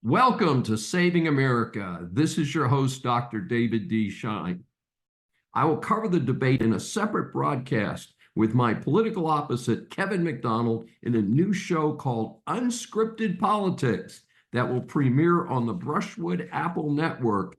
Welcome to Saving America. This is your host, Dr. David D. Schein. I will cover the debate in a separate broadcast with my political opposite, Kevin McDonald, in a new show called Unscripted Politics that will premiere on the Brushwood Apple Network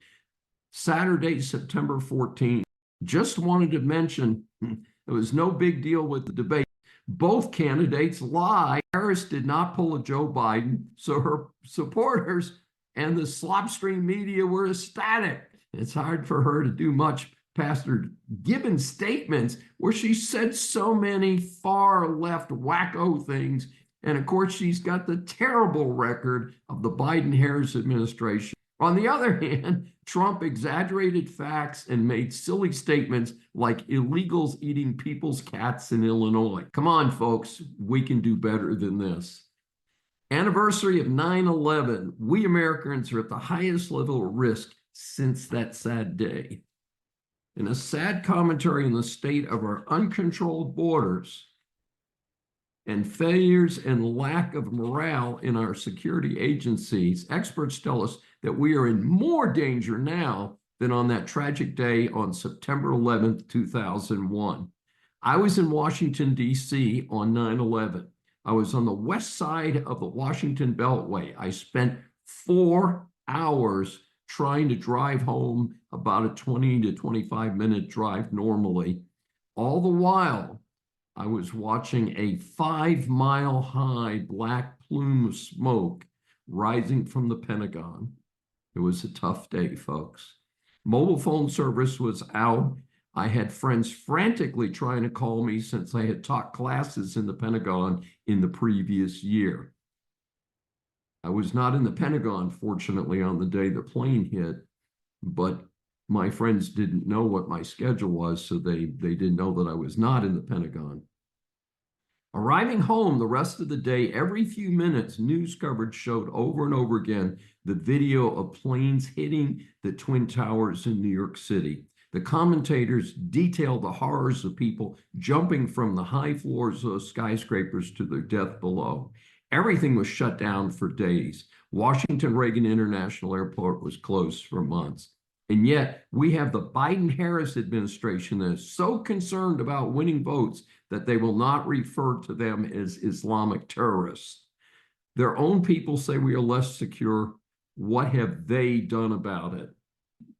Saturday, September 14th. Just wanted to mention it was no big deal with the debate. Both candidates lie. Harris did not pull a Joe Biden, so her supporters and the slopstream media were ecstatic. It's hard for her to do much past her given statements where she said so many far left wacko things. And of course, she's got the terrible record of the Biden-Harris administration. On the other hand, Trump exaggerated facts and made silly statements like illegals eating people's cats in Illinois. Come on, folks, we can do better than this. Anniversary of 9/11. We Americans are at the highest level of risk since that sad day. In a sad commentary on the state of our uncontrolled borders and failures and lack of morale in our security agencies, experts tell us that we are in more danger now than on that tragic day on September 11th, 2001. I was in Washington, D.C. on 9/11. I was on the west side of the Washington Beltway. I spent 4 hours trying to drive home, about a 20 to 25-minute drive normally. All the while, I was watching a 5-mile-high black plume of smoke rising from the Pentagon. It was a tough day, folks. Mobile phone service was out. I had friends frantically trying to call me since I had taught classes in the Pentagon in the previous year. I was not in the Pentagon, fortunately, on the day the plane hit, but my friends didn't know what my schedule was, so they didn't know that I was not in the Pentagon. Arriving home the rest of the day, every few minutes, news coverage showed over and over again the video of planes hitting the Twin Towers in New York City. The commentators detailed the horrors of people jumping from the high floors of skyscrapers to their death below. Everything was shut down for days. Washington Reagan International Airport was closed for months. And yet we have the Biden-Harris administration that is so concerned about winning votes that they will not refer to them as Islamic terrorists. Their own people say we are less secure. What have they done about it?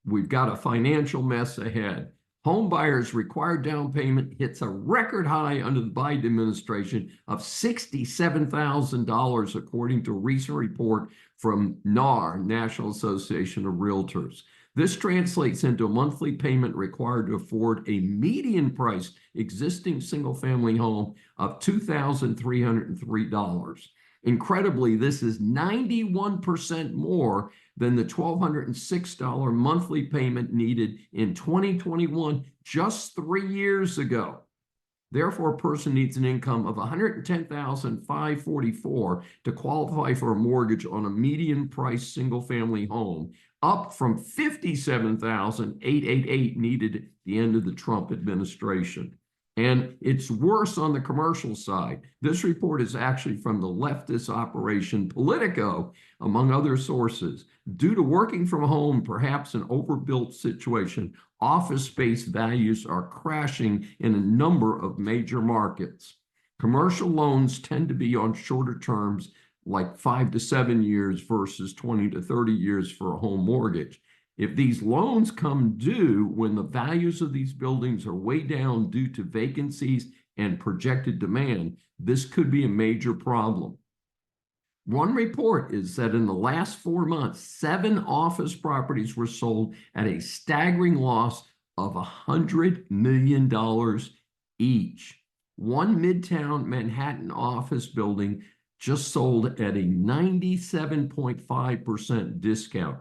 We've got a financial mess ahead. Home buyers' required down payment hits a record high under the Biden administration of $67,000, according to a recent report from NAR, National Association of Realtors. This translates into a monthly payment required to afford a median price existing single-family home of $2,303. Incredibly, this is 91% more than the $1,206 monthly payment needed in 2021, just 3 years ago. Therefore, a person needs an income of $110,544 to qualify for a mortgage on a median price single-family home, up from $57,888 needed at the end of the Trump administration. And it's worse on the commercial side. This report is actually from the leftist operation Politico, among other sources. Due to working from home, perhaps an overbuilt situation, office space values are crashing in a number of major markets. Commercial loans tend to be on shorter terms, like 5 to 7 years versus 20 to 30 years for a home mortgage. If these loans come due when the values of these buildings are way down due to vacancies and projected demand, this could be a major problem. One report is that in the last 4 months, 7 office properties were sold at a staggering loss of $100 million each. One Midtown Manhattan office building just sold at a 97.5% discount,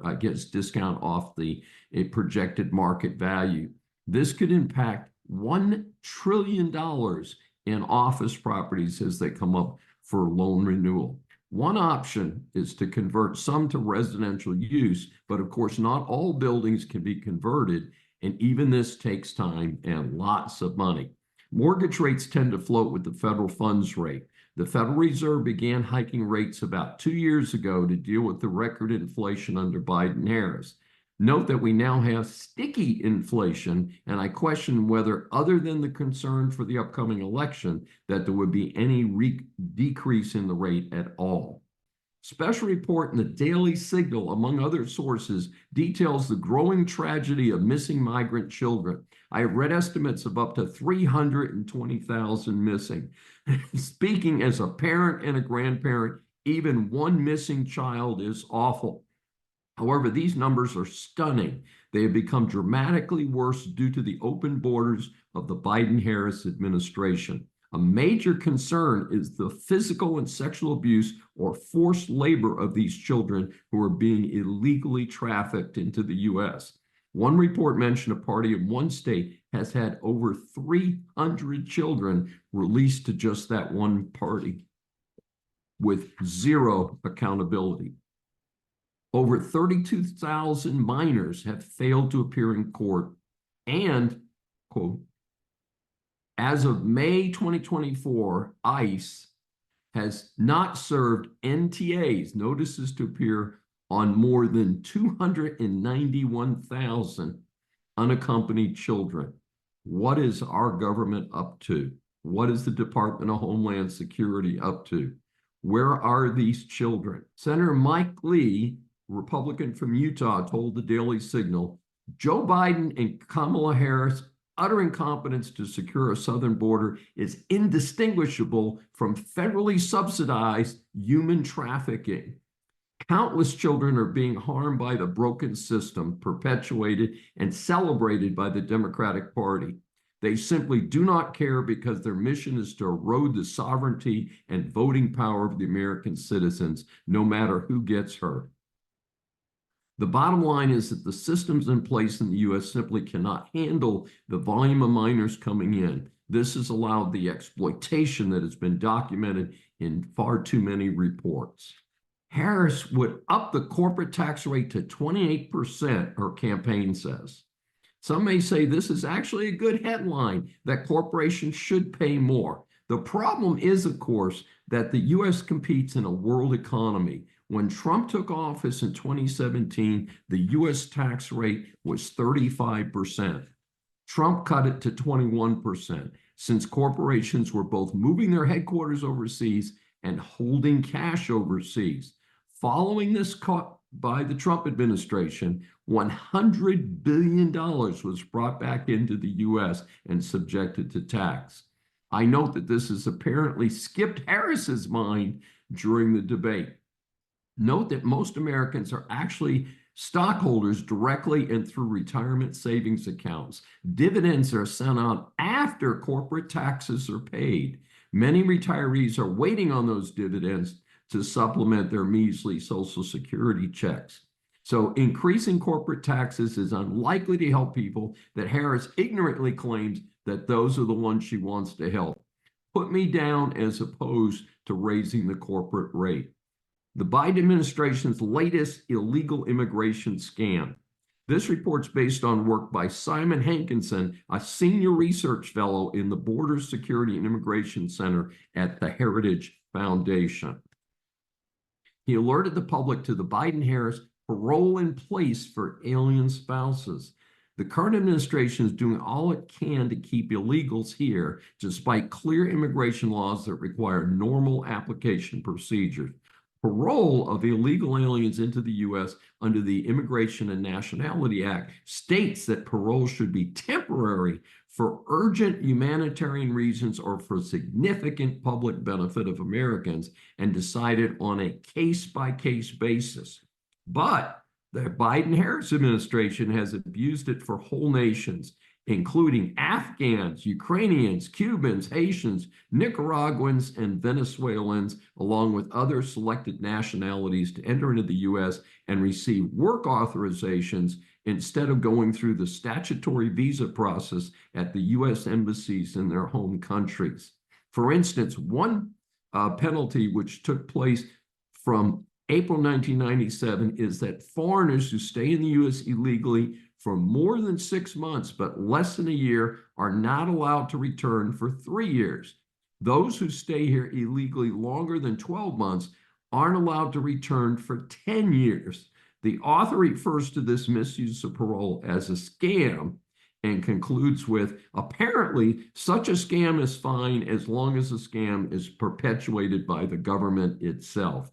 discount off the projected market value. This could impact $1 trillion in office properties as they come up for loan renewal. One option is to convert some to residential use, but of course not all buildings can be converted, and even this takes time and lots of money. Mortgage rates tend to float with the federal funds rate. The Federal Reserve began hiking rates about 2 years ago to deal with the record inflation under Biden-Harris. Note that we now have sticky inflation, and I question whether, other than the concern for the upcoming election, that there would be any decrease in the rate at all. Special report in the Daily Signal, among other sources, details the growing tragedy of missing migrant children. I have read estimates of up to 320,000 missing. Speaking as a parent and a grandparent, even one missing child is awful. However, these numbers are stunning. They have become dramatically worse due to the open borders of the Biden-Harris administration. A major concern is the physical and sexual abuse or forced labor of these children who are being illegally trafficked into the U.S. One report mentioned a party in one state has had over 300 children released to just that one party with zero accountability. Over 32,000 minors have failed to appear in court, and, quote, as of May 2024, ICE has not served NTAs, notices to appear, on more than 291,000 unaccompanied children. What is our government up to? What is the Department of Homeland Security up to? Where are these children? Senator Mike Lee, Republican from Utah, told the Daily Signal, Joe Biden and Kamala Harris' utter incompetence to secure a southern border is indistinguishable from federally subsidized human trafficking. Countless children are being harmed by the broken system perpetuated and celebrated by the Democratic Party. They simply do not care because their mission is to erode the sovereignty and voting power of the American citizens, no matter who gets hurt. The bottom line is that the systems in place in the U.S. simply cannot handle the volume of minors coming in. This has allowed the exploitation that has been documented in far too many reports. Harris would up the corporate tax rate to 28%, her campaign says. Some may say this is actually a good headline, that corporations should pay more. The problem is, of course, that the U.S. competes in a world economy. When Trump took office in 2017, the U.S. tax rate was 35%. Trump cut it to 21%, since corporations were both moving their headquarters overseas and holding cash overseas. Following this cut by the Trump administration, $100 billion was brought back into the U.S. and subjected to tax. I note that this has apparently skipped Harris's mind during the debate. Note that most Americans are actually stockholders directly and through retirement savings accounts. Dividends are sent out after corporate taxes are paid. Many retirees are waiting on those dividends to supplement their measly Social Security checks. So increasing corporate taxes is unlikely to help people that Harris ignorantly claims that those are the ones she wants to help. Put me down as opposed to raising the corporate rate. The Biden administration's latest illegal immigration scam. This report's based on work by Simon Hankinson, a senior research fellow in the Border Security and Immigration Center at the Heritage Foundation. He alerted the public to the Biden-Harris parole in place for alien spouses. The current administration is doing all it can to keep illegals here, despite clear immigration laws that require normal application procedures. Parole of illegal aliens into the U.S. under the Immigration and Nationality Act states that parole should be temporary for urgent humanitarian reasons or for significant public benefit of Americans and decided on a case-by-case basis. But the Biden-Harris administration has abused it for whole nations, including Afghans, Ukrainians, Cubans, Haitians, Nicaraguans, and Venezuelans, along with other selected nationalities to enter into the U.S. and receive work authorizations instead of going through the statutory visa process at the U.S. embassies in their home countries. For instance, one penalty which took place from April 1997 is that foreigners who stay in the U.S. illegally for more than 6 months but less than a year are not allowed to return for 3 years. Those who stay here illegally longer than 12 months aren't allowed to return for 10 years. The author refers to this misuse of parole as a scam and concludes with, apparently, such a scam is fine as long as the scam is perpetuated by the government itself.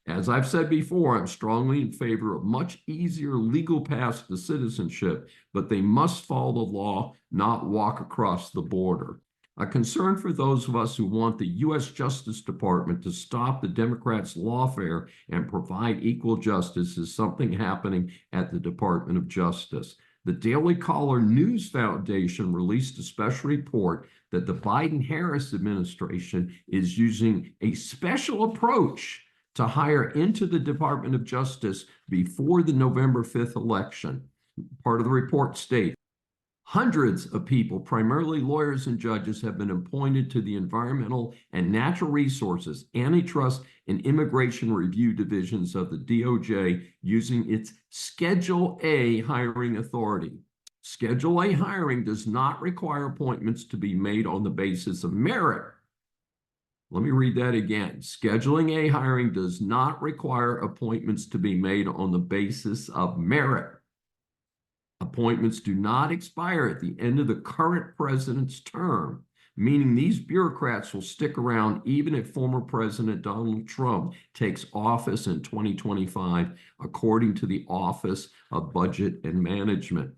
As I've said before, I'm strongly in favor of much easier legal paths to citizenship, but they must follow the law, not walk across the border. A concern for those of us who want the U.S. Justice Department to stop the Democrats' lawfare and provide equal justice is something happening at the Department of Justice. The Daily Caller News Foundation released a special report that the Biden-Harris administration is using a special approach to hire into the Department of Justice before the November 5th election. Part of the report states, hundreds of people, primarily lawyers and judges, have been appointed to the Environmental and Natural Resources, Antitrust, and Immigration Review divisions of the DOJ using its Schedule A hiring authority. Schedule A hiring does not require appointments to be made on the basis of merit. Let me read that again. Scheduling A hiring does not require appointments to be made on the basis of merit. Appointments do not expire at the end of the current president's term, meaning these bureaucrats will stick around even if former President Donald Trump takes office in 2025, according to the Office of Budget and Management.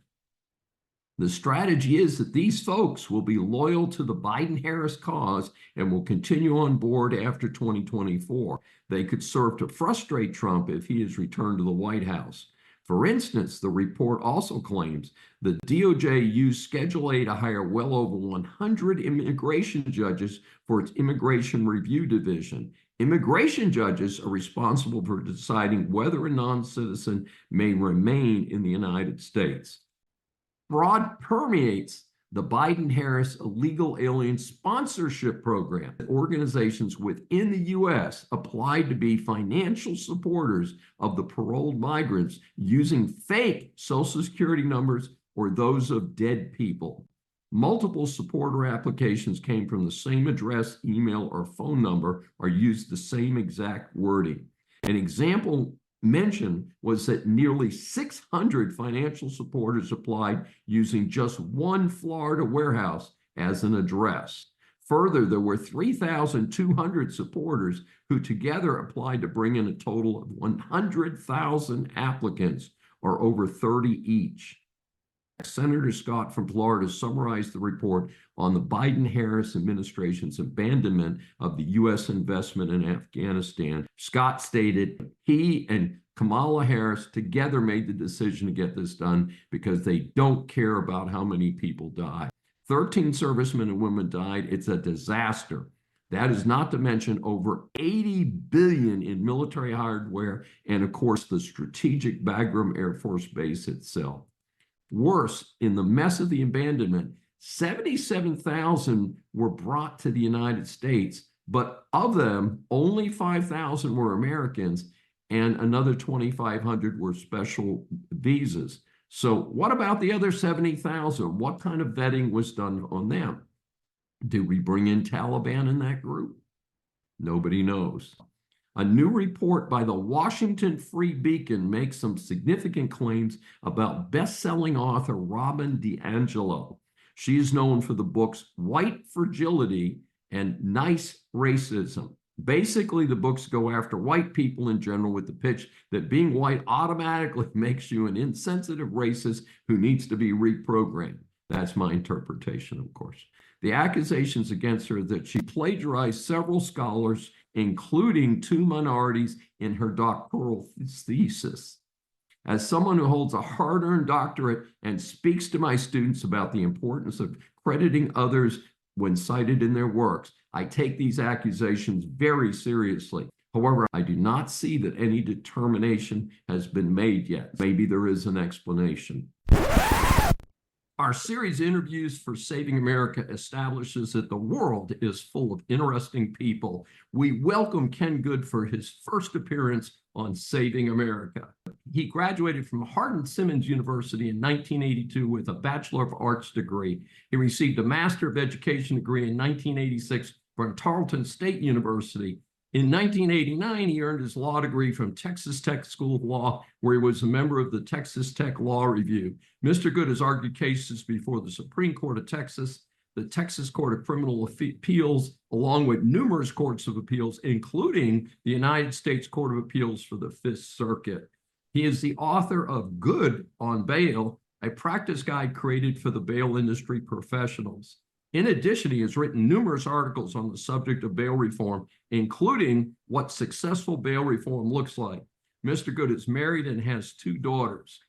The strategy is that these folks will be loyal to the Biden-Harris cause and will continue on board after 2024. They could serve to frustrate Trump if he is returned to the White House. For instance, the report also claims the DOJ used Schedule A to hire well over 100 immigration judges for its Immigration Review Division. Immigration judges are responsible for deciding whether a non-citizen may remain in the United States. Fraud permeates the Biden-Harris illegal alien sponsorship program. Organizations within the U.S. applied to be financial supporters of the paroled migrants using fake Social Security numbers or those of dead people. Multiple supporter applications came from the same address, email, or phone number, or used the same exact wording. An example mentioned was that nearly 600 financial supporters applied using just one Florida warehouse as an address. Further, there were 3,200 supporters who together applied to bring in a total of 100,000 applicants, or over 30 each. Senator Scott from Florida summarized the report on the Biden-Harris administration's abandonment of the U.S. investment in Afghanistan. Scott stated he and Kamala Harris together made the decision to get this done because they don't care about how many people die. 13 servicemen and women died. It's a disaster. That is not to mention over $80 billion in military hardware and, of course, the strategic Bagram Air Force Base itself. Worse, in the mess of the abandonment, 77,000 were brought to the United States, but of them, only 5,000 were Americans and another 2,500 were special visas. So what about the other 70,000? What kind of vetting was done on them? Did we bring in Taliban in that group? Nobody knows. A new report by the Washington Free Beacon makes some significant claims about best-selling author Robin DiAngelo. She is known for the books White Fragility and Nice Racism. Basically, the books go after white people in general with the pitch that being white automatically makes you an insensitive racist who needs to be reprogrammed. That's my interpretation, of course. The accusations against her that she plagiarized several scholars, including 2 minorities, in her doctoral thesis. As someone who holds a hard-earned doctorate and speaks to my students about the importance of crediting others when cited in their works, I take these accusations very seriously. However, I do not see that any determination has been made yet. Maybe there is an explanation. Our series Interviews for Saving America establishes that the world is full of interesting people. We welcome Ken Good for his first appearance on Saving America. He graduated from Hardin-Simmons University in 1982 with a Bachelor of Arts degree. He received a Master of Education degree in 1986 from Tarleton State University. In 1989, he earned his law degree from Texas Tech School of Law, where he was a member of the Texas Tech Law Review. Mr. Good has argued cases before the Supreme Court of Texas, the Texas Court of Criminal Appeals, along with numerous courts of appeals, including the United States Court of Appeals for the Fifth Circuit. He is the author of Good on Bail, a practice guide created for the bail industry professionals. In addition, he has written numerous articles on the subject of bail reform, including what successful bail reform looks like. Mr. Good is married and has 2 daughters.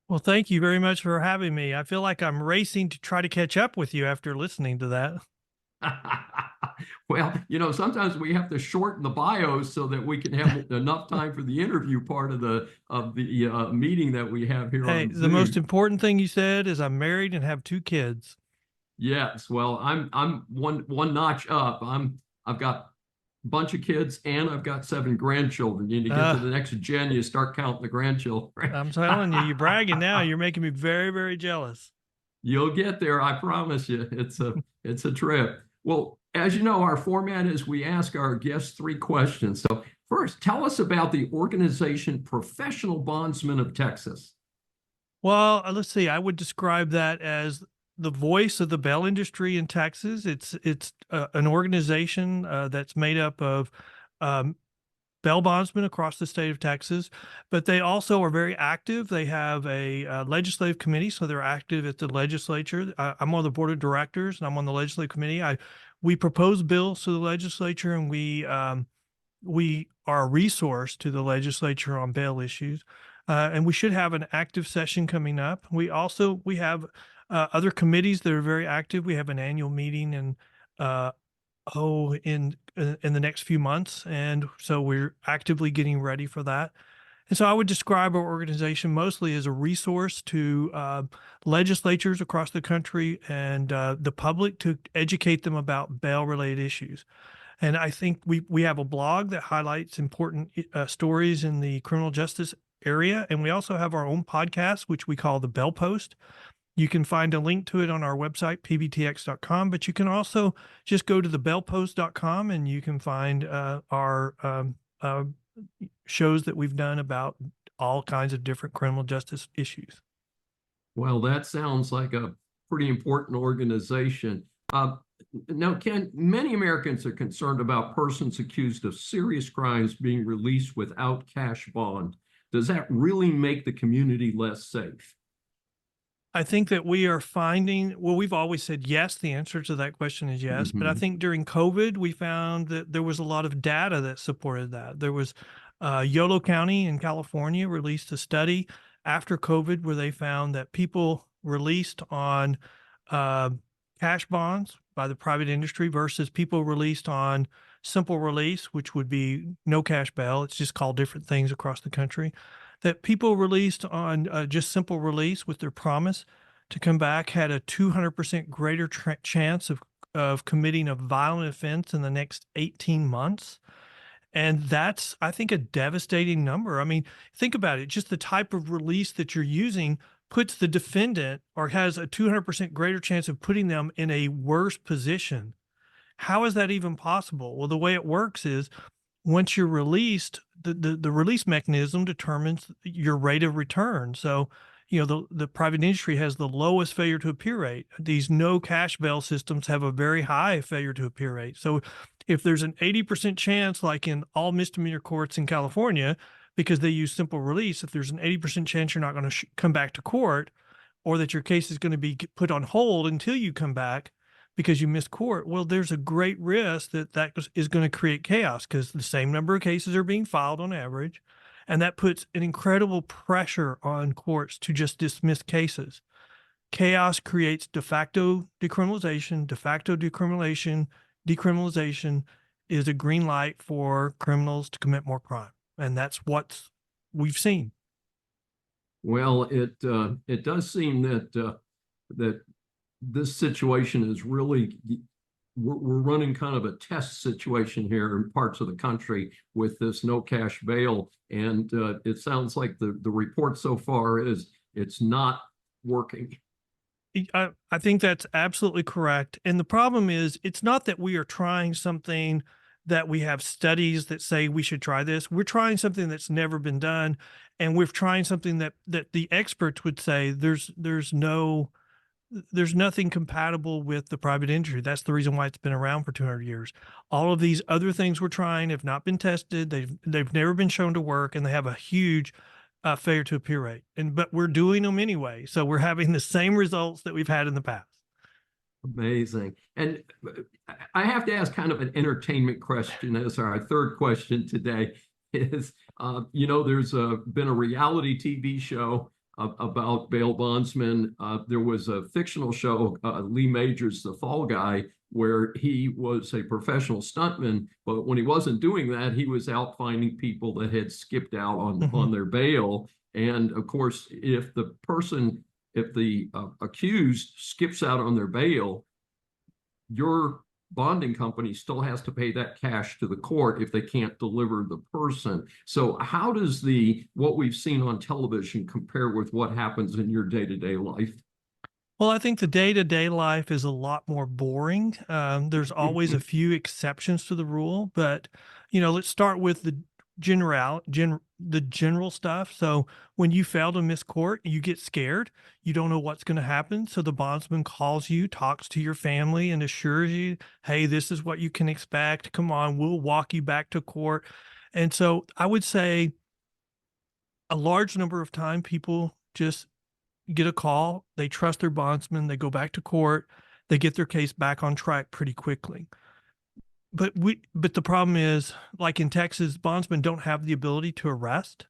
Well, thank you very much for having me. I feel like I'm racing to try to catch up with you after listening to that. Well, sometimes we have to shorten the bios so that we can have enough time for the interview part of the meeting that we have here Hey, on Zoom. the most important thing you said is I'm married and have 2 kids. Yes, well, I'm one notch up. I've got a bunch of kids and I've got 7 grandchildren. You get to the next gen, you start counting the grandchildren. I'm telling you, you're bragging now. You're making me very, very jealous. You'll get there, I promise you. It's a trip. Well, as you know, our format is we ask our guests 3 questions. So first, tell us about the organization Professional Bondsmen of Texas. Well, let's see. I would describe that as the voice of the bail industry in Texas. It's an organization that's made up of bail bondsmen across the state of Texas, but they also are very active. They have a legislative committee, so they're active at the legislature. I'm on the board of directors, and I'm on the legislative committee. We propose bills to the legislature, and we are a resource to the legislature on bail issues. And we should have an active session coming up. We have other committees that are very active. We have an annual meeting in the next few months, and so we're actively getting ready for that. And so I would describe our organization mostly as a resource to legislatures across the country and the public to educate them about bail-related issues. And I think we have a blog that highlights important stories in the criminal justice area, and we also have our own podcast, which we call the Bail Post. You can find a link to it on our website, pbtx.com, but you can also just go to thebailpost.com and you can find our shows that we've done about all kinds of different criminal justice issues. Well, that sounds like a pretty important organization. Now, Ken, many Americans are concerned about persons accused of serious crimes being released without cash bond. Does that really make the community less safe? I think that we are finding, well, we've always said yes. The answer to that question is yes. But I think during COVID, we found that there was a lot of data that supported that. There was Yolo County in California released a study after COVID where they found that people released on cash bonds by the private industry versus people released on simple release, which would be no cash bail. It's just called different things across the country. That people released on just simple release with their promise to come back had a 200% greater chance of committing a violent offense in the next 18 months. And that's, I think, a devastating number. I mean, think about it. Just the type of release that you're using puts the defendant or has a 200% greater chance of putting them in a worse position. How is that even possible? Well, the way it works is once you're released, the release mechanism determines your rate of return. So, the private industry has the lowest failure to appear rate. These no cash bail systems have a very high failure to appear rate. So if there's an 80% chance, like in all misdemeanor courts in California, because they use simple release, if there's an 80% chance you're not going to come back to court, or that your case is going to be put on hold until you come back because you missed court, well, there's a great risk that is going to create chaos because the same number of cases are being filed on average. And that puts an incredible pressure on courts to just dismiss cases. Chaos creates de facto decriminalization. De facto decriminalization is a green light for criminals to commit more crime. And that's what we've seen. Well, it does seem that this situation is really, we're running kind of a test situation here in parts of the country with this no cash bail. And it sounds like the report so far is it's not working. I think that's absolutely correct. And the problem is, it's not that we are trying something that we have studies that say we should try this. We're trying something that's never been done, and we're trying something that the experts would say there's nothing compatible with the private industry. That's the reason why it's been around for 200 years. All of these other things we're trying have not been tested. They've never been shown to work, and they have a huge failure to appear rate. But we're doing them anyway, so we're having the same results that we've had in the past. Amazing. And I have to ask kind of an entertainment question as our third question today is, there's been a reality TV show about bail bondsmen. There was a fictional show, Lee Majors, The Fall Guy, where he was a professional stuntman, but when he wasn't doing that, he was out finding people that had skipped out on their bail. And of course, if the accused skips out on their bail, your bonding company still has to pay that cash to the court if they can't deliver the person. So how does what we've seen on television compare with what happens in your day-to-day life? Well, I think the day-to-day life is a lot more boring. There's always a few exceptions to the rule, but let's start with the general stuff. So when you fail to miss court, you get scared. You don't know what's going to happen. So the bondsman calls you, talks to your family, and assures you, hey, this is what you can expect. Come on, we'll walk you back to court. And so I would say a large number of time people just get a call, they trust their bondsman, they go back to court, they get their case back on track pretty quickly. But the problem is, like in Texas, bondsmen don't have the ability to arrest.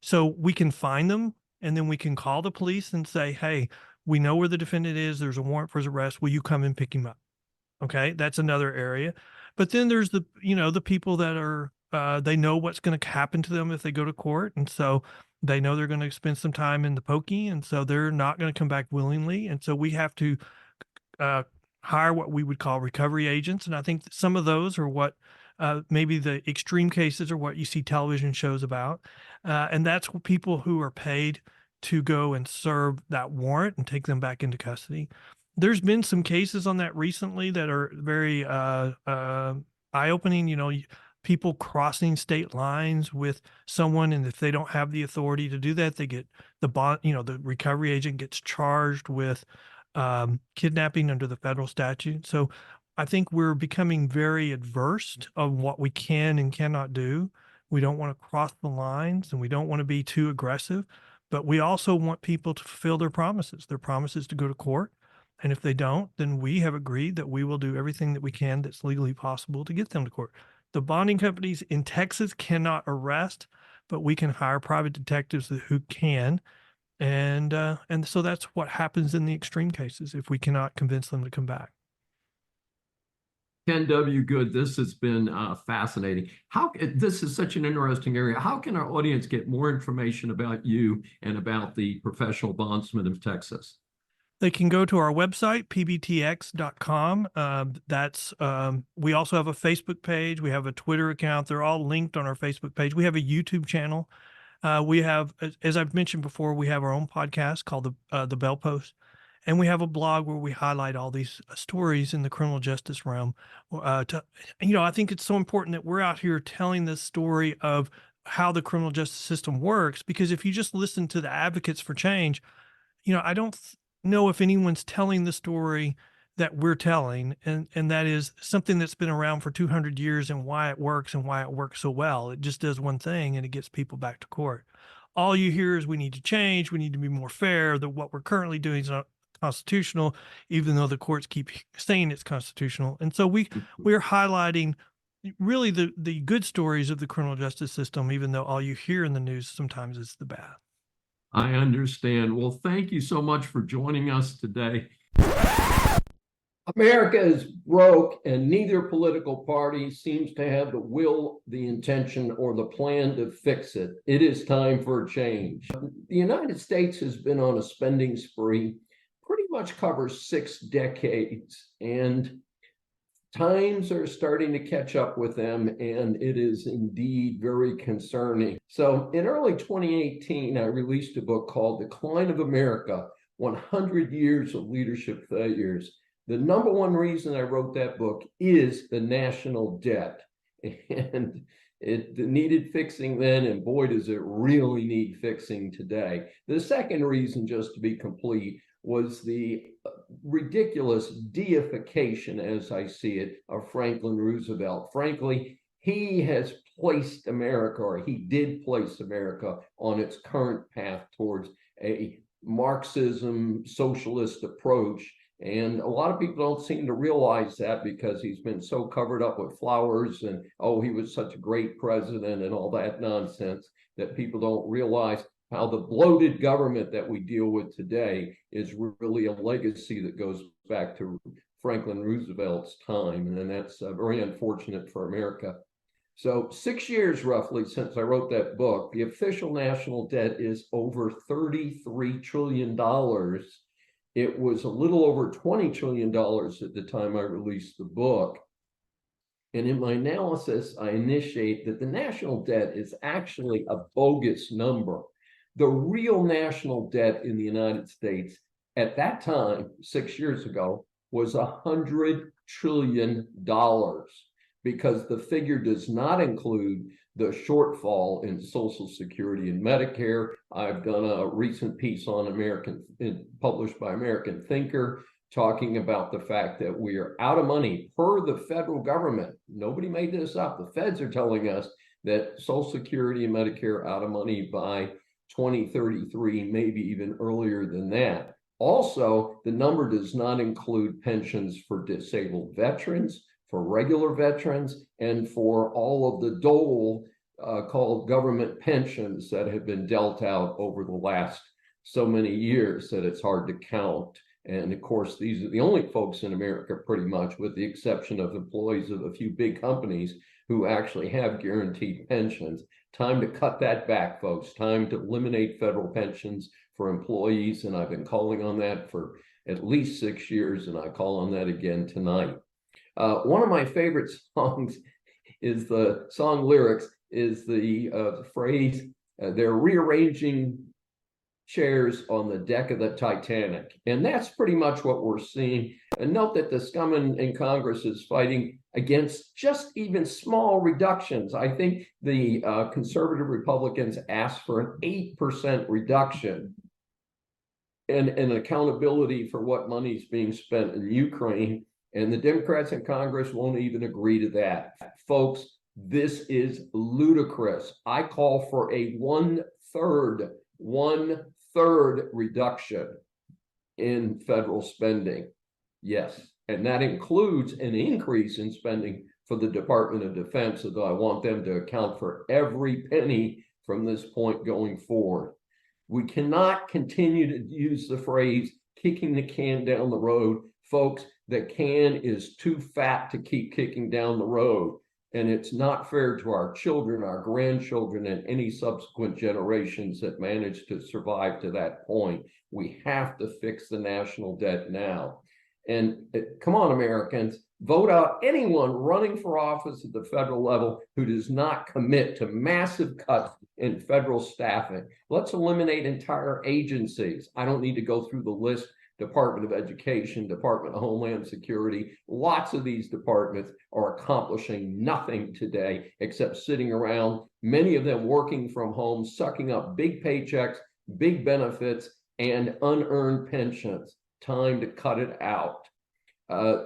So we can find them, and then we can call the police and say, hey, we know where the defendant is. There's a warrant for his arrest. Will you come and pick him up? Okay, that's another area. But then there's the people that are, they know what's going to happen to them if they go to court. And so they know they're going to spend some time in the pokey. And so they're not going to come back willingly. And so we have to hire what we would call recovery agents. And I think that some of those are what maybe the extreme cases are what you see television shows about. And that's what people who are paid to go and serve that warrant and take them back into custody. There's been some cases on that recently that are very eye-opening. People crossing state lines with someone, and if they don't have the authority to do that, they get the bond. The recovery agent gets charged with kidnapping under the federal statute. So I think we're becoming very adverse of what we can and cannot do. We don't want to cross the lines, and we don't want to be too aggressive, but we also want people to fulfill their promises to go to court. And if they don't, then we have agreed that we will do everything that we can that's legally possible to get them to court. The bonding companies in Texas cannot arrest, but we can hire private detectives who can. And so that's what happens in the extreme cases if we cannot convince them to come back. Ken W. Good, this has been fascinating. This is such an interesting area. How can our audience get more information about you and about the professional bondsmen of Texas? They can go to our website, pbtx.com. We also have a Facebook page. We have a Twitter account. They're all linked on our Facebook page. We have a YouTube channel. We have, as I've mentioned before, we have our own podcast called the Bell Post. And we have a blog where we highlight all these stories in the criminal justice realm. I think it's so important that we're out here telling this story of how the criminal justice system works, because if you just listen to the advocates for change, I don't know if anyone's telling the story that we're telling, and that is something that's been around for 200 years and why it works and why it works so well. It just does one thing, and it gets people back to court. All you hear is we need to change, we need to be more fair, that what we're currently doing is not constitutional, even though the courts keep saying it's constitutional. And so we're highlighting really the good stories of the criminal justice system, even though all you hear in the news sometimes is the bad. I understand. Well, thank you so much for joining us today. America is broke, and neither political party seems to have the will, the intention, or the plan to fix it. It is time for a change. The United States has been on a spending spree, pretty much covers 6 decades, and times are starting to catch up with them, and it is indeed very concerning. So in early 2018, I released a book called Decline of America: 100 years of leadership failures. The number one reason I wrote that book is the national debt. And it needed fixing then, and boy, does it really need fixing today. The second reason, just to be complete, was the ridiculous deification, as I see it, of Franklin Roosevelt. Frankly, he has placed America, or he did place America, on its current path towards a Marxism socialist approach. And a lot of people don't seem to realize that because he's been so covered up with flowers and, oh, he was such a great president and all that nonsense, that people don't realize how the bloated government that we deal with today is really a legacy that goes back to Franklin Roosevelt's time. And that's very unfortunate for America. So 6 years roughly since I wrote that book, the official national debt is over $33 trillion. It was a little over $20 trillion at the time I released the book. And in my analysis, I initiate that the national debt is actually a bogus number. The real national debt in the United States at that time, 6 years ago, was $100 trillion, because the figure does not include the shortfall in Social Security and Medicare. I've done a recent piece on published by American Thinker, talking about the fact that we are out of money per the federal government. Nobody made this up. The feds are telling us that Social Security and Medicare are out of money by 2033, maybe even earlier than that. Also, the number does not include pensions for disabled veterans, for regular veterans, and for all of the dole called government pensions that have been dealt out over the last so many years that it's hard to count. And of course, these are the only folks in America, pretty much, with the exception of employees of a few big companies, who actually have guaranteed pensions. Time to cut that back, folks. Time to eliminate federal pensions for employees. And I've been calling on that for at least 6 years, and I call on that again tonight. One of my favorite songs is the song lyrics is the phrase, they're rearranging chairs on the deck of the Titanic. And that's pretty much what we're seeing. And note that the scum in Congress is fighting against just even small reductions. I think the conservative Republicans asked for an 8% reduction and accountability for what money is being spent in Ukraine. And the Democrats in Congress won't even agree to that. Folks, this is ludicrous. I call for a one-third reduction in federal spending. Yes, and that includes an increase in spending for the Department of Defense, although I want them to account for every penny from this point going forward. We cannot continue to use the phrase kicking the can down the road. Folks, the can is too fat to keep kicking down the road. And it's not fair to our children, our grandchildren, and any subsequent generations that manage to survive to that point. We have to fix the national debt now. And come on, Americans, vote out anyone running for office at the federal level who does not commit to massive cuts in federal staffing. Let's eliminate entire agencies. I don't need to go through the list. Department of Education, Department of Homeland Security, lots of these departments are accomplishing nothing today except sitting around, many of them working from home, sucking up big paychecks, big benefits, and unearned pensions. Time to cut it out.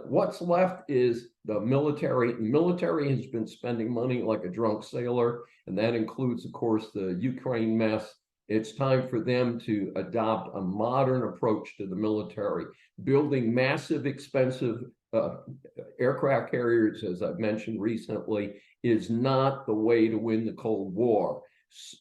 What's left is the military. The military has been spending money like a drunk sailor, and that includes, of course, the Ukraine mess. It's time for them to adopt a modern approach to the military. Building massive, expensive aircraft carriers, as I've mentioned recently, is not the way to win the Cold War.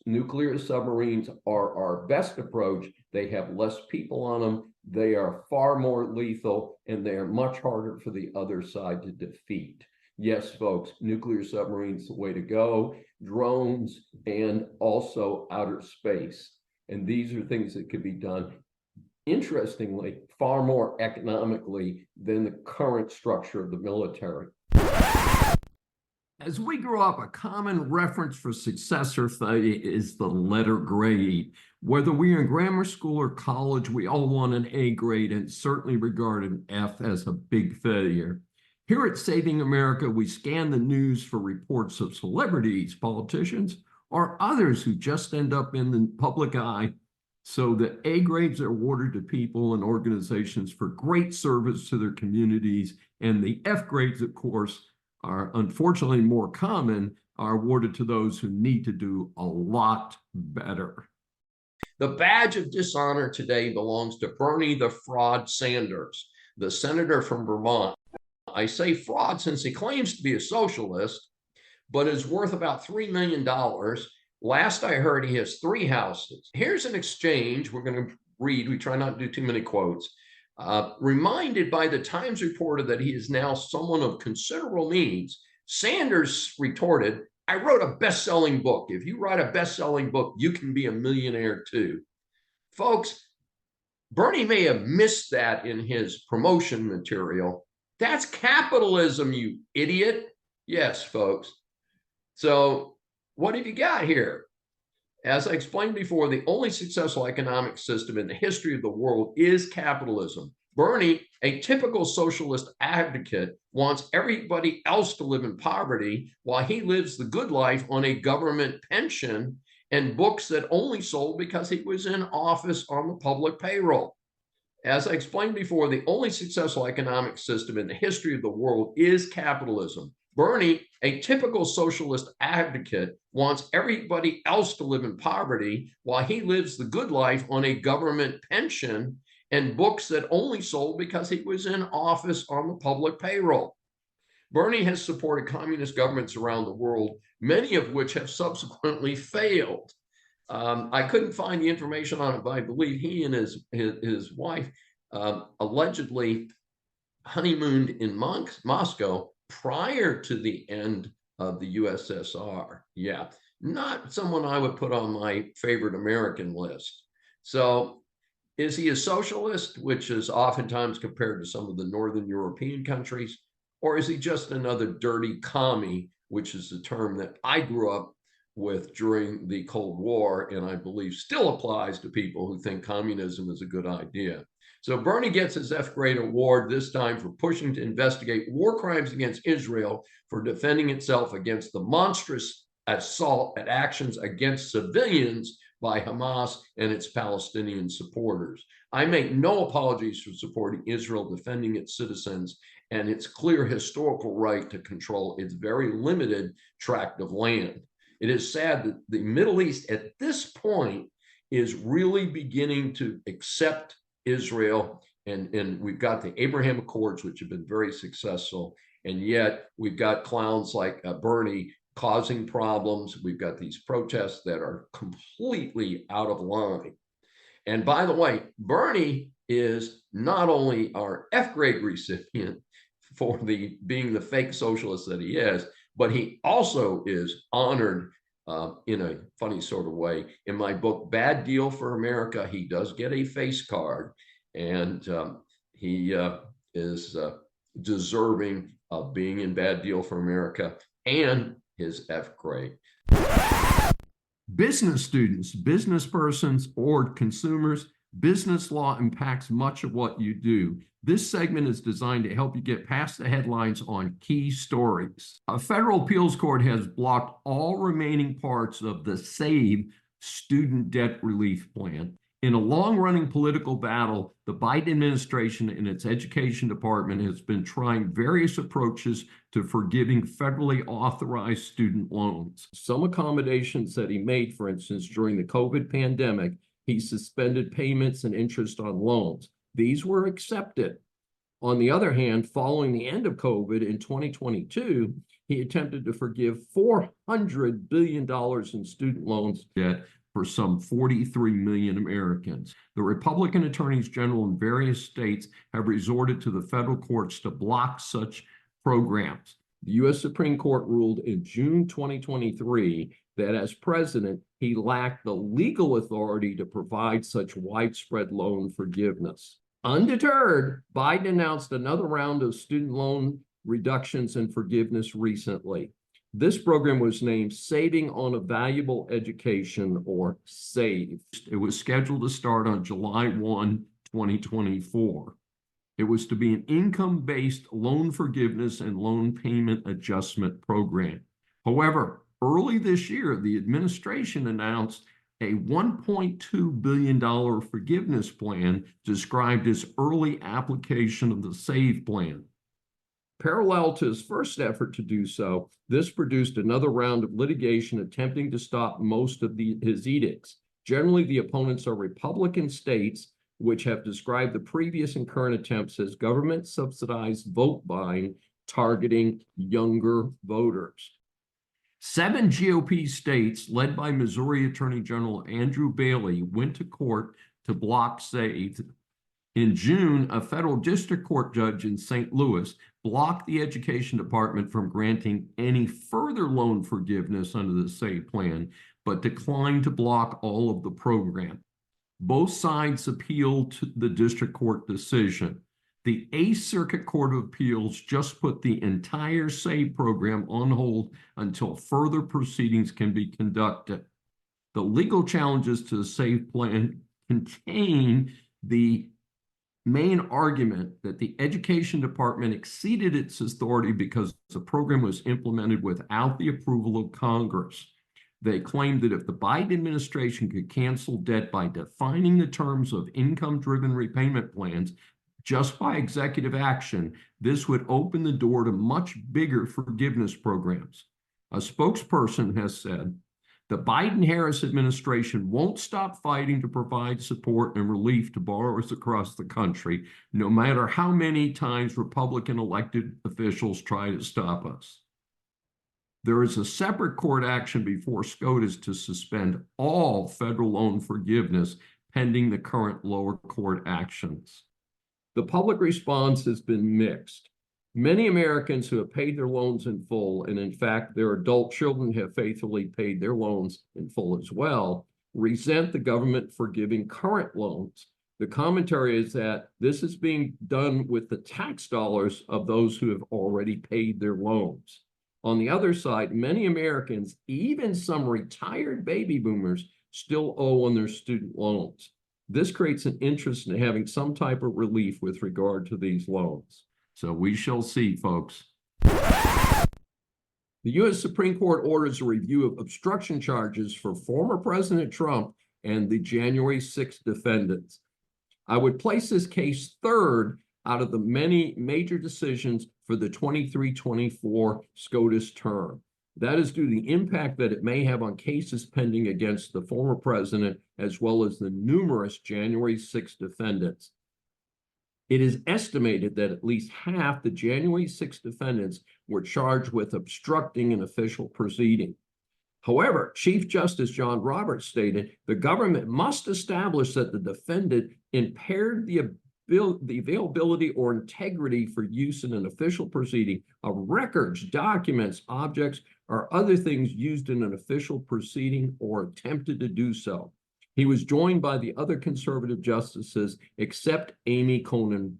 Nuclear submarines are our best approach. They have less people on them. They are far more lethal, and they are much harder for the other side to defeat. Yes, folks, nuclear submarines the way to go, drones, and also outer space. And these are things that could be done, interestingly, far more economically than the current structure of the military. As we grow up, a common reference for success or failure is the letter grade. Whether we're in grammar school or college, we all want an A grade and certainly regard an F as a big failure. Here at Saving America, we scan the news for reports of celebrities, politicians, or others who just end up in the public eye. So the A grades are awarded to people and organizations for great service to their communities, and the F grades, of course, are unfortunately more common, are awarded to those who need to do a lot better. The badge of dishonor today belongs to Bernie the Fraud Sanders, the senator from Vermont. I say fraud since he claims to be a socialist, but is worth about $3 million. Last I heard, he has 3 houses. Here's an exchange we're going to read. We try not to do too many quotes. Reminded by the Times reporter that he is now someone of considerable means, Sanders retorted, "I wrote a best-selling book. If you write a best-selling book, you can be a millionaire too." Folks, Bernie may have missed that in his promotion material. That's capitalism, you idiot. Yes, folks. So what have you got here? As I explained before, the only successful economic system in the history of the world is capitalism. Bernie, a typical socialist advocate, wants everybody else to live in poverty while he lives the good life on a government pension and books that only sold because he was in office on the public payroll. As I explained before, the only successful economic system in the history of the world is capitalism. Bernie, a typical socialist advocate, wants everybody else to live in poverty while he lives the good life on a government pension and books that only sold because he was in office on the public payroll. Bernie has supported communist governments around the world, many of which have subsequently failed. I couldn't find the information on it, but I believe he and his wife allegedly honeymooned in Moscow prior to the end of the USSR. Yeah, not someone I would put on my favorite American list. So is he a socialist, which is oftentimes compared to some of the Northern European countries, or is he just another dirty commie, which is the term that I grew up with during the Cold War, and I believe still applies to people who think communism is a good idea. So Bernie gets his F grade award, this time for pushing to investigate war crimes against Israel for defending itself against the monstrous assault at actions against civilians by Hamas and its Palestinian supporters. I make no apologies for supporting Israel defending its citizens and its clear historical right to control its very limited tract of land. It is sad that the Middle East at this point is really beginning to accept Israel, and we've got the Abraham Accords, which have been very successful, and yet we've got clowns like Bernie causing problems. We've got these protests that are completely out of line. And by the way, Bernie is not only our F grade recipient for being the fake socialist that he is, but he also is honored in a funny sort of way. In my book, Bad Deal for America, he does get a face card, and he is deserving of being in Bad Deal for America and his F grade. Business students, business persons, or consumers, business law impacts much of what you do. This segment is designed to help you get past the headlines on key stories. A federal appeals court has blocked all remaining parts of the SAVE student debt relief plan. In a long-running political battle, the Biden administration and its education department has been trying various approaches to forgiving federally authorized student loans. Some accommodations that he made, for instance, during the COVID pandemic, he suspended payments and interest on loans. These were accepted. On the other hand, following the end of COVID in 2022, he attempted to forgive $400 billion in student loans debt for some 43 million Americans. The Republican attorneys general in various states have resorted to the federal courts to block such programs. The U.S. Supreme Court ruled in June 2023 that as president, he lacked the legal authority to provide such widespread loan forgiveness. Undeterred, Biden announced another round of student loan reductions and forgiveness recently. This program was named Saving on a Valuable Education, or SAVE. It was scheduled to start on July 1, 2024. It was to be an income-based loan forgiveness and loan payment adjustment program. However, early this year, the administration announced a $1.2 billion forgiveness plan described as early application of the SAVE plan. Parallel to his first effort to do so, this produced another round of litigation attempting to stop most of his edicts. Generally, the opponents are Republican states, which have described the previous and current attempts as government-subsidized vote buying targeting younger voters. 7 GOP states, led by Missouri Attorney General Andrew Bailey, went to court to block SAVE. In June, a federal district court judge in St. Louis blocked the education department from granting any further loan forgiveness under the SAVE plan, but declined to block all of the program. Both sides appealed to the district court decision. The 8th Circuit Court of Appeals just put the entire SAVE program on hold until further proceedings can be conducted. The legal challenges to the SAVE plan contain the main argument that the education department exceeded its authority because the program was implemented without the approval of Congress. They claimed that if the Biden administration could cancel debt by defining the terms of income-driven repayment plans just by executive action, this would open the door to much bigger forgiveness programs. A spokesperson has said, the Biden-Harris administration won't stop fighting to provide support and relief to borrowers across the country, no matter how many times Republican elected officials try to stop us. There is a separate court action before SCOTUS to suspend all federal loan forgiveness pending the current lower court actions. The public response has been mixed. Many Americans who have paid their loans in full, and in fact, their adult children have faithfully paid their loans in full as well, resent the government forgiving current loans. The commentary is that this is being done with the tax dollars of those who have already paid their loans. On the other side, many Americans, even some retired baby boomers, still owe on their student loans. This creates an interest in having some type of relief with regard to these loans. So we shall see, folks. The U.S. Supreme Court orders a review of obstruction charges for former President Trump and the January 6th defendants. I would place this case third out of the many major decisions for the 23-24 SCOTUS term. That is due to the impact that it may have on cases pending against the former president, as well as the numerous January 6 defendants. It is estimated that at least half the January 6 defendants were charged with obstructing an official proceeding. However, Chief Justice John Roberts stated the government must establish that the defendant impaired the availability or integrity for use in an official proceeding of records, documents, objects, or other things used in an official proceeding or attempted to do so. He was joined by the other conservative justices except Amy Coney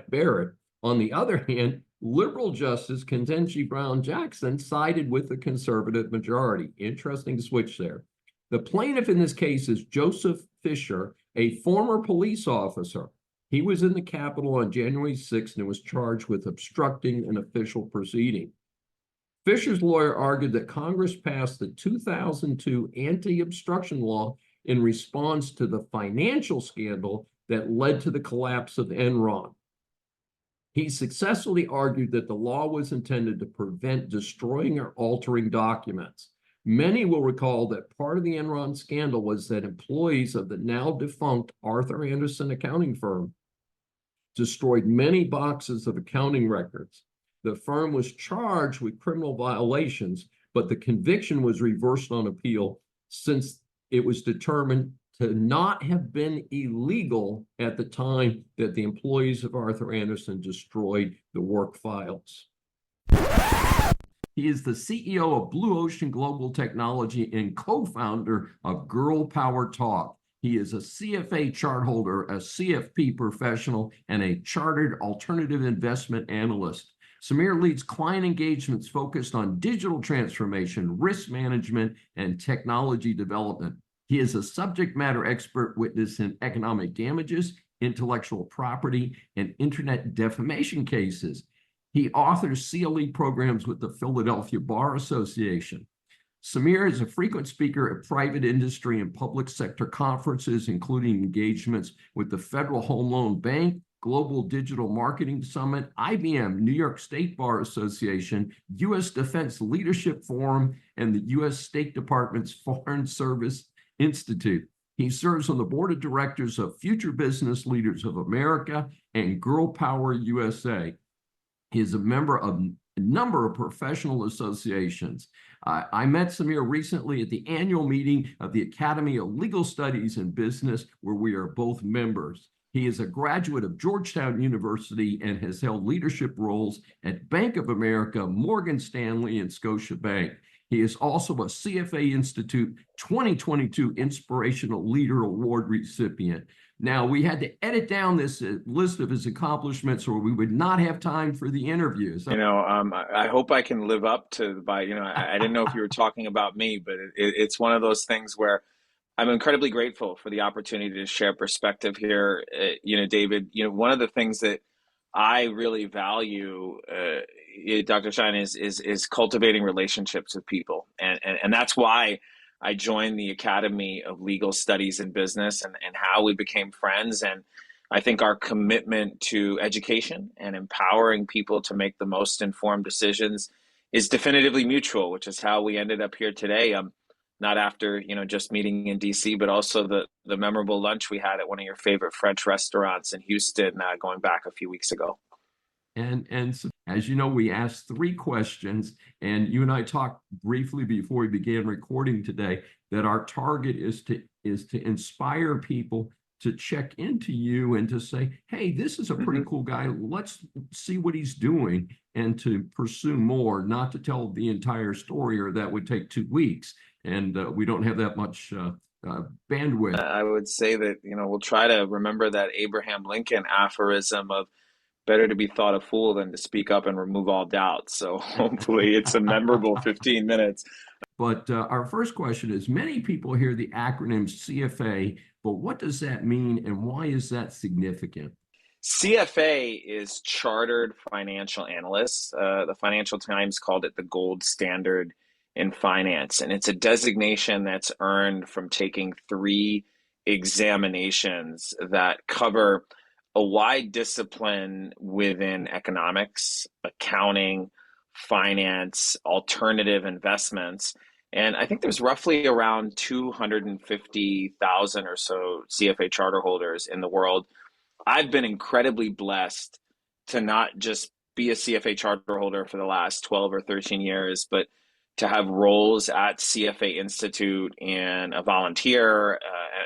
Barrett. On the other hand, liberal Justice Ketanji Brown Jackson sided with the conservative majority. Interesting switch there. The plaintiff in this case is Joseph Fisher, a former police officer. He was in the Capitol on January 6th and was charged with obstructing an official proceeding. Fisher's lawyer argued that Congress passed the 2002 anti-obstruction law in response to the financial scandal that led to the collapse of Enron. He successfully argued that the law was intended to prevent destroying or altering documents. Many will recall that part of the Enron scandal was that employees of the now defunct Arthur Andersen accounting firm destroyed many boxes of accounting records. The firm was charged with criminal violations, but the conviction was reversed on appeal since it was determined to not have been illegal at the time that the employees of Arthur Andersen destroyed the work files. He is the CEO of Blue Ocean Global Technology and co-founder of Girl Power Talk. He is a CFA chart holder, a CFP professional, and a chartered alternative investment analyst. Samir leads client engagements focused on digital transformation, risk management, and technology development. He is a subject matter expert witness in economic damages, intellectual property, and internet defamation cases. He authors CLE programs with the Philadelphia Bar Association. Samir is a frequent speaker at private industry and public sector conferences, including engagements with the Federal Home Loan Bank, Global Digital Marketing Summit, IBM, New York State Bar Association, U.S. Defense Leadership Forum, and the U.S. State Department's Foreign Service Institute. He serves on the board of directors of Future Business Leaders of America and Girl Power USA. He is a member of a number of professional associations. I met Samir recently at the annual meeting of the Academy of Legal Studies and Business, where we are both members. He is a graduate of Georgetown University and has held leadership roles at Bank of America, Morgan Stanley, and Scotiabank. He is also a CFA Institute 2022 Inspirational Leader Award recipient. Now, we had to edit down this list of his accomplishments or we would not have time for the interviews. I hope I can live up to I didn't know if you were talking about me, but it's one of those things where I'm incredibly grateful for the opportunity to share perspective here. David, one of the things that I really value, Dr. Schein, is cultivating relationships with people. And that's why I joined the Academy of Legal Studies and Business and how we became friends. And I think our commitment to education and empowering people to make the most informed decisions is definitively mutual, which is how we ended up here today. Not after, just meeting in DC, but also the memorable lunch we had at one of your favorite French restaurants in Houston, going back a few weeks ago. And so, as you know, we asked 3 questions, and you and I talked briefly before we began recording today that our target is to inspire people to check into you and to say, hey, this is a pretty cool guy. Let's see what he's doing, and to pursue more, not to tell the entire story, or that would take 2 weeks. And we don't have that much bandwidth. I would say that, we'll try to remember that Abraham Lincoln aphorism of better to be thought a fool than to speak up and remove all doubt. So hopefully it's a memorable 15 minutes. But our first question is, many people hear the acronym CFA, but what does that mean and why is that significant? CFA is Chartered Financial Analyst. The Financial Times called it the gold standard in finance. And it's a designation that's earned from taking 3 examinations that cover a wide discipline within economics, accounting, finance, alternative investments. And I think there's roughly around 250,000 or so CFA charter holders in the world. I've been incredibly blessed to not just be a CFA charter holder for the last 12 or 13 years, but to have roles at CFA Institute in a volunteer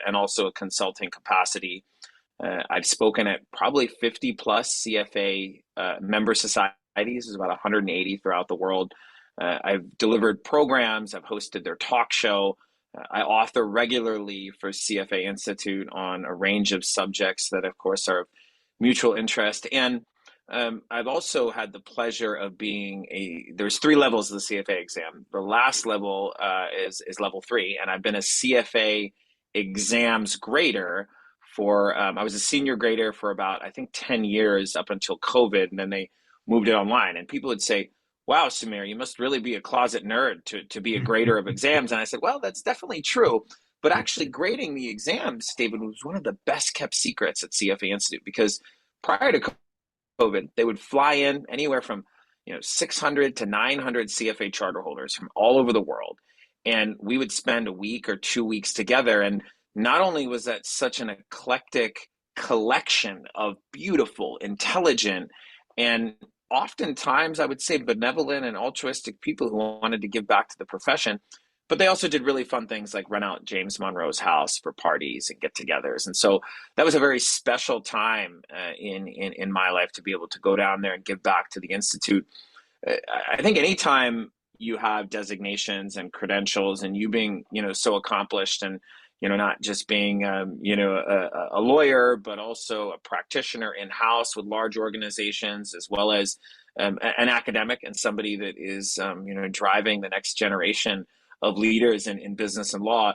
and also a consulting capacity. I've spoken at probably 50 plus CFA member societies. There's about 180 throughout the world. I've delivered programs. I've hosted their talk show. I author regularly for CFA Institute on a range of subjects that, of course, are of mutual interest. And I've also had the pleasure of there's 3 levels of the CFA exam. The last level is level 3, and I've been a CFA exams grader I was a senior grader for about, I think, 10 years up until COVID, and then they moved it online. And people would say, wow, Samir, you must really be a closet nerd to be a grader of exams. And I said, well, that's definitely true. But actually grading the exams, David, was one of the best kept secrets at CFA Institute, because prior to COVID, they would fly in anywhere from 600 to 900 CFA charter holders from all over the world. And we would spend a week or 2 weeks together. And not only was that such an eclectic collection of beautiful, intelligent, and oftentimes I would say benevolent and altruistic people who wanted to give back to the profession, but they also did really fun things like rent out James Monroe's house for parties and get-togethers. And so that was a very special time in my life to be able to go down there and give back to the Institute. I think anytime you have designations and credentials, and you being so accomplished, and not just being a lawyer, but also a practitioner in-house with large organizations, as well as an academic and somebody that is driving the next generation of leaders in business and law.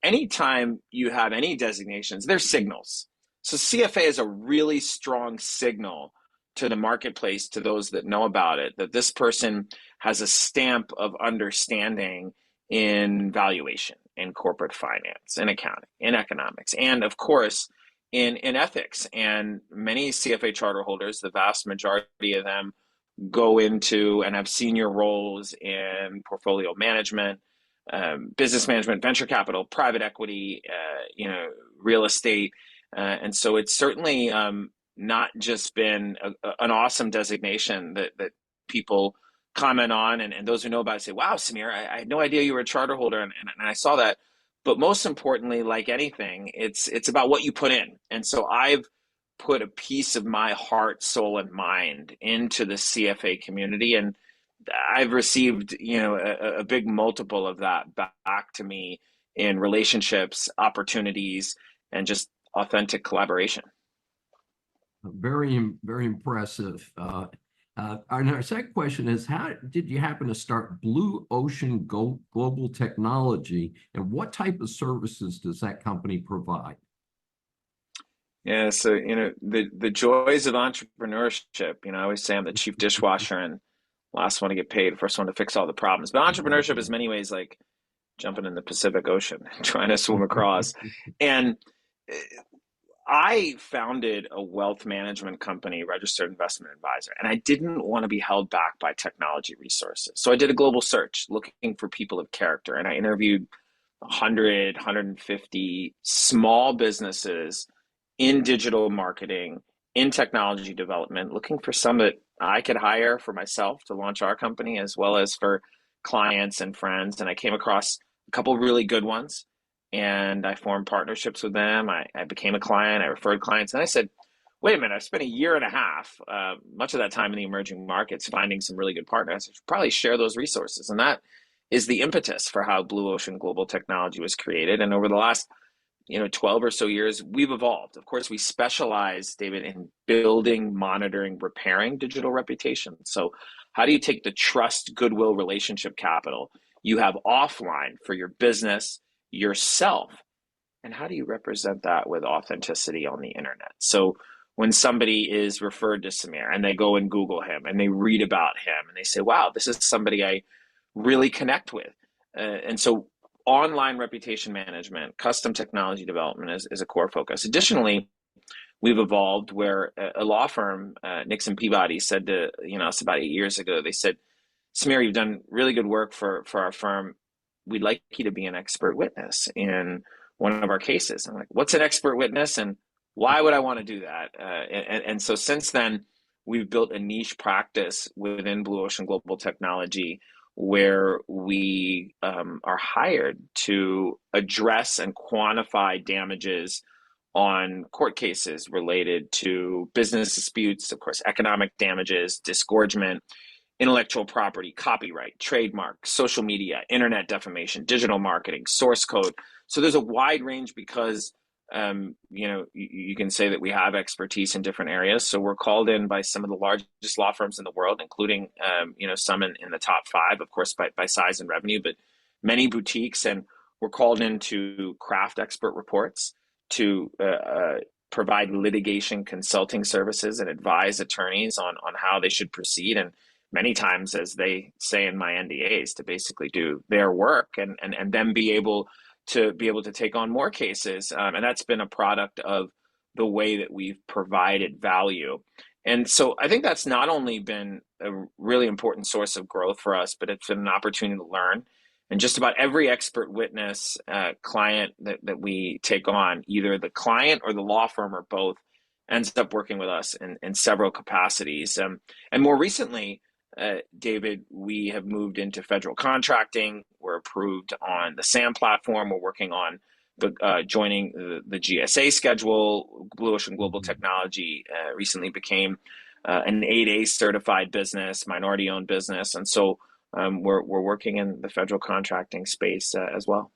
Anytime you have any designations, there's signals. So CFA is a really strong signal to the marketplace, to those that know about it, that this person has a stamp of understanding in valuation, in corporate finance, in accounting, in economics, and of course, in ethics. And many CFA charter holders, the vast majority of them, go into and have senior roles in portfolio management, business management, venture capital, private equity, real estate. And so it's certainly not just been an awesome designation that people comment on, and those who know about it say, wow, Samir, I had no idea you were a charter holder, and I saw that. But most importantly, like anything, it's about what you put in. And so I've put a piece of my heart, soul, and mind into the CFA community, and I've received a big multiple of that back to me in relationships, opportunities, and just authentic collaboration. Very, very impressive. Our second question is, how did you happen to start Blue Ocean Global Technology, and what type of services does that company provide? Yeah, so the joys of entrepreneurship. I always say I'm the chief dishwasher and last one to get paid, first one to fix all the problems. But entrepreneurship is many ways like jumping in the Pacific Ocean, trying to swim across. And I founded a wealth management company, registered investment advisor, and I didn't want to be held back by technology resources. So I did a global search looking for people of character, and I interviewed 100, 150 small businesses in digital marketing, in technology development, looking for some that I could hire for myself to launch our company, as well as for clients and friends. And I came across a couple really good ones, and I formed partnerships with them. I became a client, I referred clients, and I said, wait a minute, I've spent a year and a half, much of that time in the emerging markets, finding some really good partners. I should probably share those resources. And that is the impetus for how Blue Ocean Global Technology was created. And over the last 12 or so years, we've evolved. Of course, we specialize, David, in building, monitoring, repairing digital reputation. So how do you take the trust, goodwill, relationship capital you have offline for your business, yourself, and how do you represent that with authenticity on the internet? So when somebody is referred to Samir and they go and Google him and they read about him and they say, wow, this is somebody I really connect with. And so online reputation management, custom technology development is a core focus. Additionally, we've evolved where a law firm, Nixon Peabody, said to us about 8 years ago, they said, Samir, you've done really good work for our firm. We'd like you to be an expert witness in one of our cases. I'm like, what's an expert witness and why would I want to do that? And so since then, we've built a niche practice within Blue Ocean Global Technology where we are hired to address and quantify damages on court cases related to business disputes, of course, economic damages, disgorgement, intellectual property, copyright, trademark, social media, internet defamation, digital marketing, source code. So there's a wide range because you can say that we have expertise in different areas. So we're called in by some of the largest law firms in the world, including some in the top 5, of course, by size and revenue, but many boutiques. And we're called in to craft expert reports, to provide litigation consulting services and advise attorneys on how they should proceed. And many times, as they say in my NDAs, to basically do their work and then be able to take on more cases. And that's been a product of the way that we've provided value. And so I think that's not only been a really important source of growth for us, but it's been an opportunity to learn. And just about every expert witness client that we take on, either the client or the law firm or both, ends up working with us in several capacities. And more recently, David, we have moved into federal contracting. We're approved on the SAM platform. We're working on joining the GSA schedule. Blue Ocean Global Technology recently became an 8A certified business, minority-owned business. And so we're working in the federal contracting space as well.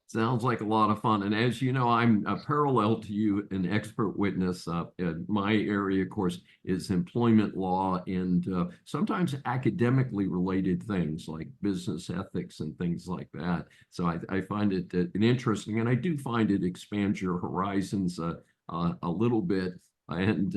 Sounds like a lot of fun. And as you know, I'm parallel to you, an expert witness. In my area, of course, is employment law and sometimes academically related things like business ethics and things like that. So I find it an interesting, and I do find it expands your horizons a little bit. And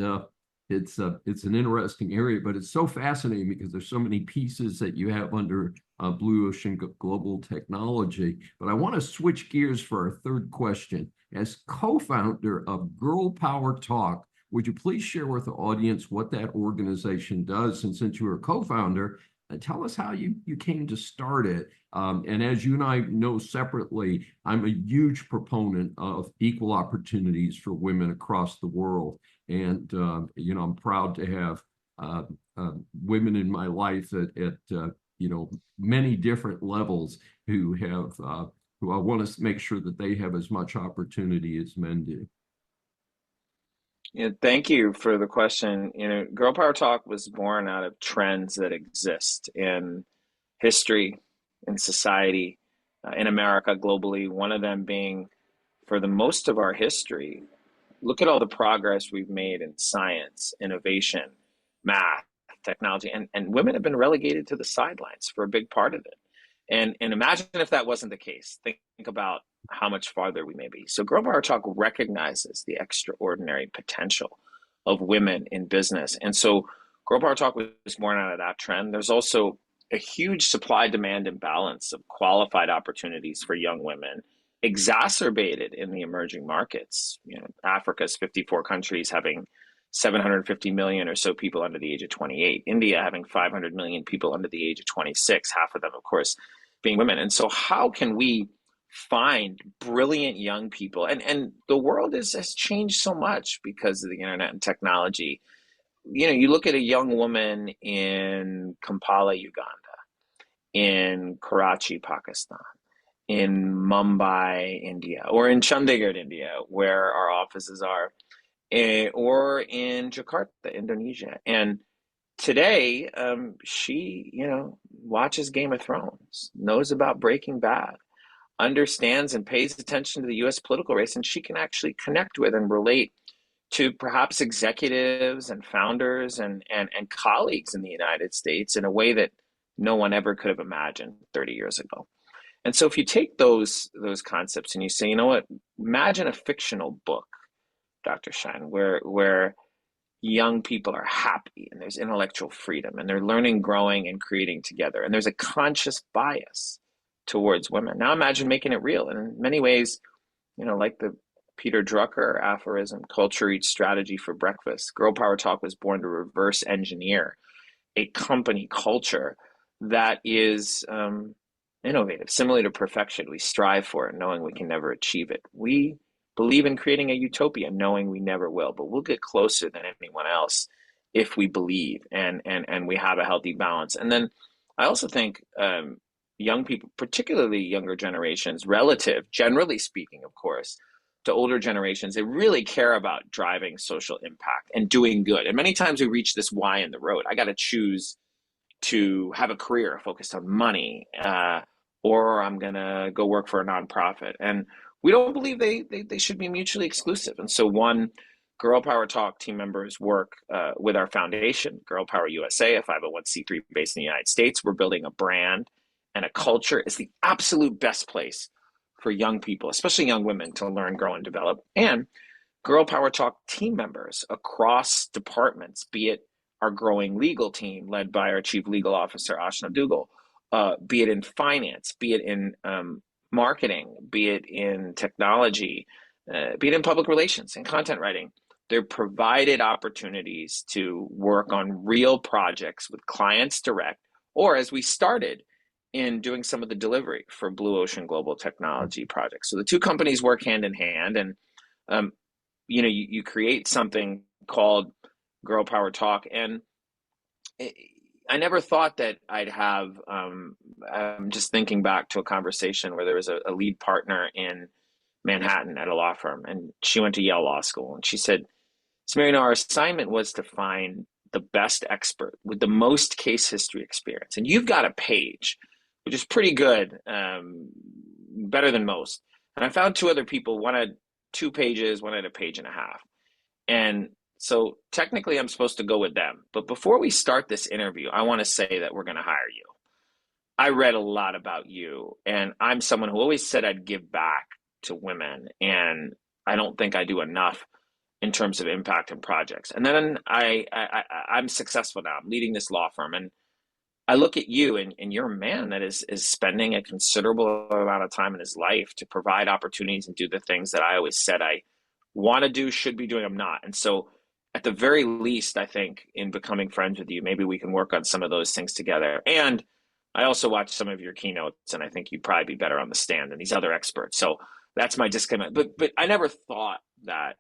it's an interesting area, but it's so fascinating because there's so many pieces that you have under Blue Ocean Global Technology. But I want to switch gears for our third question. As co-founder of Girl Power Talk, would you please share with the audience what that organization does? And since you are a co-founder, tell us how you came to start it. And as you and I know separately, I'm a huge proponent of equal opportunities for women across the world. And, I'm proud to have women in my life at many different levels who I want to make sure that they have as much opportunity as men do. Yeah, thank you for the question. Girl Power Talk was born out of trends that exist in history, in society, in America, globally. One of them being, for the most of our history, look at all the progress we've made in science, innovation, math, technology, and women have been relegated to the sidelines for a big part of it. And imagine if that wasn't the case. Think about how much farther we may be. So Girl Power Talk recognizes the extraordinary potential of women in business. And so Girl Power Talk was born out of that trend. There's also a huge supply demand imbalance of qualified opportunities for young women, exacerbated in the emerging markets. Africa's 54 countries having 750 million or so people under the age of 28. India having 500 million people under the age of 26, half of them, of course, being women. And so how can we find brilliant young people? And the world has changed so much because of the internet and technology. You look at a young woman in Kampala, Uganda, in Karachi, Pakistan, in Mumbai, India, or in Chandigarh, India, where our offices are, or in Jakarta, Indonesia. And today, she, watches Game of Thrones, knows about Breaking Bad, understands and pays attention to the U.S. political race, and she can actually connect with and relate to perhaps executives and founders and colleagues in the United States in a way that no one ever could have imagined 30 years ago. And so if you take those concepts and you say, you know what, imagine a fictional book, Dr. Schein, where young people are happy and there's intellectual freedom and they're learning, growing, and creating together. And there's a conscious bias towards women. Now imagine making it real. And in many ways, like the Peter Drucker aphorism, culture eats strategy for breakfast. Girl Power Talk was born to reverse engineer a company culture that is innovative, similar to perfection. We strive for it, knowing we can never achieve it. We believe in creating a utopia, knowing we never will, but we'll get closer than anyone else if we believe and we have a healthy balance. And then I also think young people, particularly younger generations, relative, generally speaking, of course, to older generations, they really care about driving social impact and doing good. And many times we reach this why in the road. I got to choose to have a career focused on money, or I'm going to go work for a nonprofit. And we don't believe they should be mutually exclusive. And so Girl Power Talk team members work with our foundation, Girl Power USA, a 501c3 based in the United States. We're building a brand and a culture. It's the absolute best place for young people, especially young women, to learn, grow, and develop. And Girl Power Talk team members across departments, be it our growing legal team led by our chief legal officer, Ashna Dougal, be it in finance, be it in marketing, be it in technology, be it in public relations and content writing. They're provided opportunities to work on real projects with clients direct, or as we started in doing some of the delivery for Blue Ocean Global Technology projects. So the two companies work hand in hand, and you create something called Girl Power Talk. And I never thought that I'd have, I'm just thinking back to a conversation where there was a lead partner in Manhattan at a law firm, and she went to Yale Law School. And she said, Samarian, our assignment was to find the best expert with the most case history experience. And you've got a page, which is pretty good, better than most. And I found two other people, one had 2 pages, one had a page and a half. And so technically I'm supposed to go with them. But before we start this interview, I want to say that we're going to hire you. I read a lot about you, and I'm someone who always said I'd give back to women, and I don't think I do enough in terms of impact and projects. And then I'm successful now. I'm leading this law firm, and I look at you, and you're a man that is spending a considerable amount of time in his life to provide opportunities and do the things that I always said I want to do, should be doing. I'm not. And so at the very least, I think in becoming friends with you, maybe we can work on some of those things together. And I also watched some of your keynotes, and I think you'd probably be better on the stand than these other experts. So that's my disconnect. But I never thought that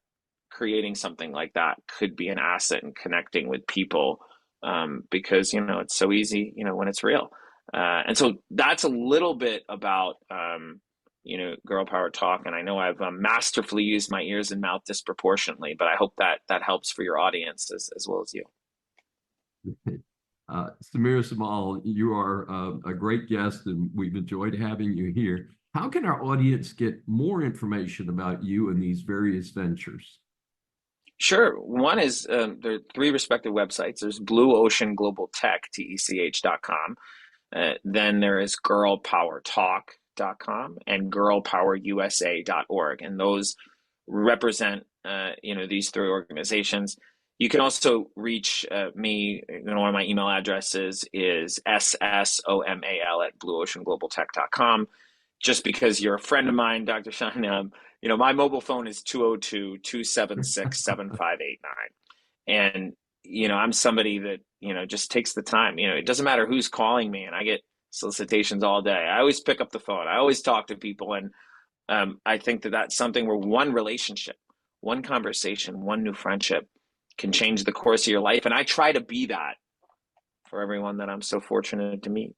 creating something like that could be an asset in connecting with people, because, it's so easy, when it's real. And so that's a little bit about, Girl Power Talk. And I know I've masterfully used my ears and mouth disproportionately, but I hope that helps for your audience as well as you. Samir Samal, you are a great guest, and we've enjoyed having you here. How can our audience get more information about you and these various ventures? Sure. One is there are 3 respective websites. There's Blue Ocean Global Tech, TECH.com. Then there is girlpowertalk.com and girlpowerusa.org. And those represent, these 3 organizations. You can also reach me. One of my email addresses is ssomal@blueoceanglobaltech.com. Just because you're a friend of mine, Dr. Schein, my mobile phone is 202-276-7589. And, I'm somebody that, just takes the time. It doesn't matter who's calling me, and I get solicitations all day. I always pick up the phone. I always talk to people. And I think that that's something where one relationship, one conversation, one new friendship can change the course of your life. And I try to be that for everyone that I'm so fortunate to meet.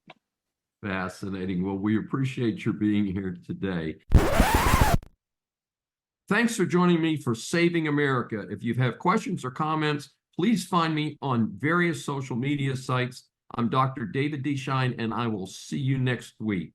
Fascinating. Well, we appreciate your being here today. Thanks for joining me for Saving America. If you have questions or comments, please find me on various social media sites. I'm Dr. David D. Schein, and I will see you next week.